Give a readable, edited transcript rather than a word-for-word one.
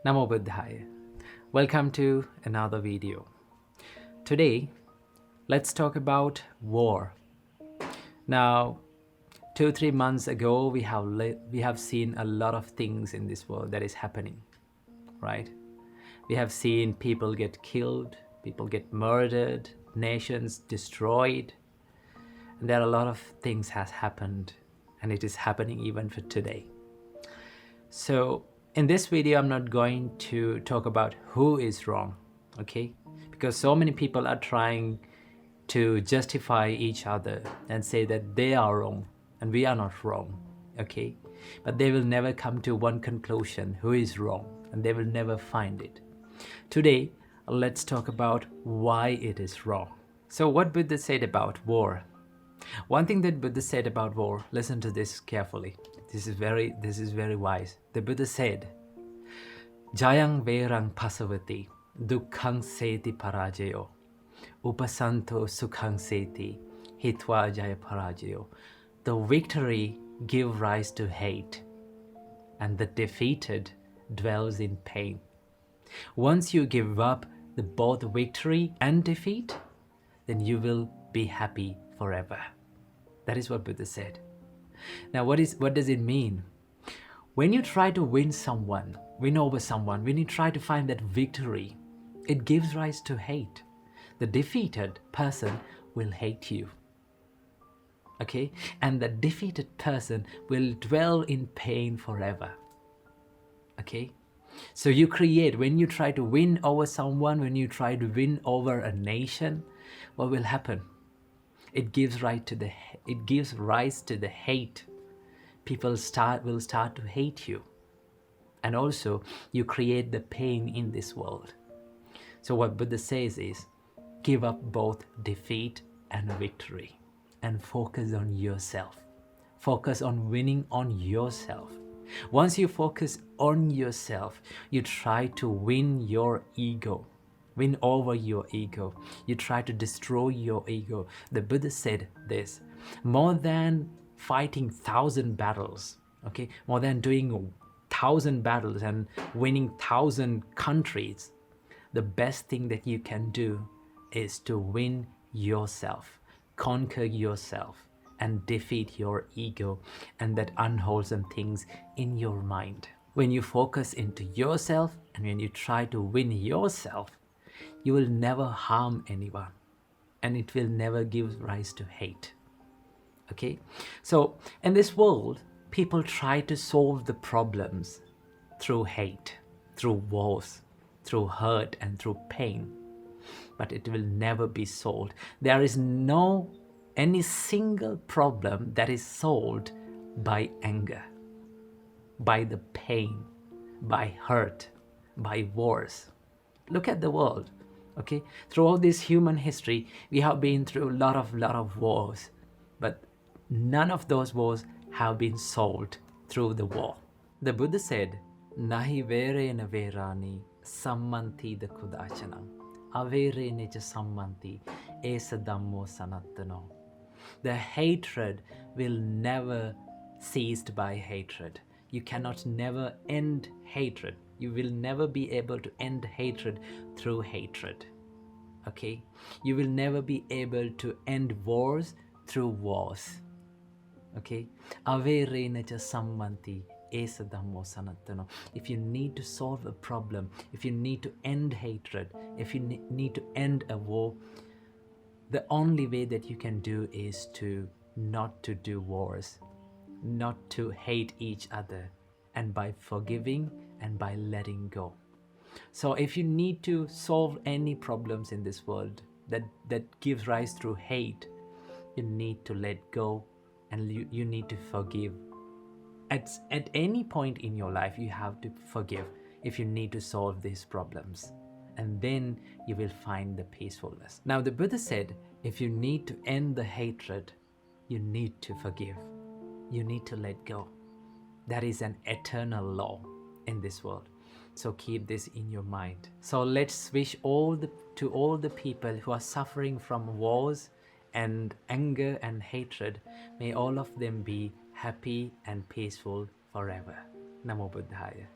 Namo Buddhaya. Welcome to another video. Today, let's talk about war. Now, 2-3 months ago, we have seen a lot of things in this world that is happening, right? We have seen people get killed, people get murdered, nations destroyed, and there are a lot of things has happened, and it is happening even for today. So in this video, I'm not going to talk about who is wrong, okay? Because so many people are trying to justify each other and say that they are wrong and we are not wrong, okay? But they will never come to one conclusion, who is wrong, and they will never find it. Today, let's talk about why it is wrong. So what Buddha said about war. One thing that Buddha said about war, listen to this carefully. This is very wise. The Buddha said, Jayang verang pasavati, dukkhang seti parajayo, upasanto sukhang seti, hitva jaya parajayo. The victory gives rise to hate, and the defeated dwells in pain. Once you give up both victory and defeat, then you will be happy forever. That is what Buddha said. Now, what does it mean? When you try to win over someone, when you try to find that victory, it gives rise to hate. The defeated person will hate you. Okay? And the defeated person will dwell in pain forever. Okay? So when you try to win over someone, when you try to win over a nation, what will happen? It gives rise to the hate. People will start to hate you. And also, you create the pain in this world. So what Buddha says is, give up both defeat and victory and focus on yourself. Focus on winning on yourself. Once you focus on yourself, you try to win your ego. Win over your ego. You try to destroy your ego. The Buddha said this, more than fighting 1,000 battles, okay, more than doing 1,000 battles and winning 1,000 countries, the best thing that you can do is to win yourself, conquer yourself, and defeat your ego and that unwholesome things in your mind. When you focus into yourself and when you try to win yourself, you will never harm anyone, and it will never give rise to hate. Okay? So in this world, people try to solve the problems through hate, through wars, through hurt and through pain. But it will never be solved. There is any single problem that is solved by anger, by the pain, by hurt, by wars. Look at the world, okay? Throughout this human history, we have been through a lot of wars, but none of those wars have been solved through the war. The Buddha said, Nahi verena verani sammanti da kudachanam, averene cha sammanti esa dhammo sanattano. The hatred will never cease by hatred. You cannot never end hatred. You will never be able to end hatred through hatred. Okay? You will never be able to end wars through wars. Okay? Averena cha sammanti esa dhammo sanattano. If you need to solve a problem, if you need to end hatred, if you need to end a war, the only way that you can do is to not to do wars, not to hate each other, and by forgiving and by letting go. So if you need to solve any problems in this world that gives rise through hate, you need to let go and you need to forgive. At any point in your life, you have to forgive if you need to solve these problems. And then you will find the peacefulness. Now the Buddha said, if you need to end the hatred, you need to forgive. You need to let go. That is an eternal law in this world. So keep this in your mind. So let's wish to all the people who are suffering from wars and anger and hatred, may all of them be happy and peaceful forever. Namo Buddhaya.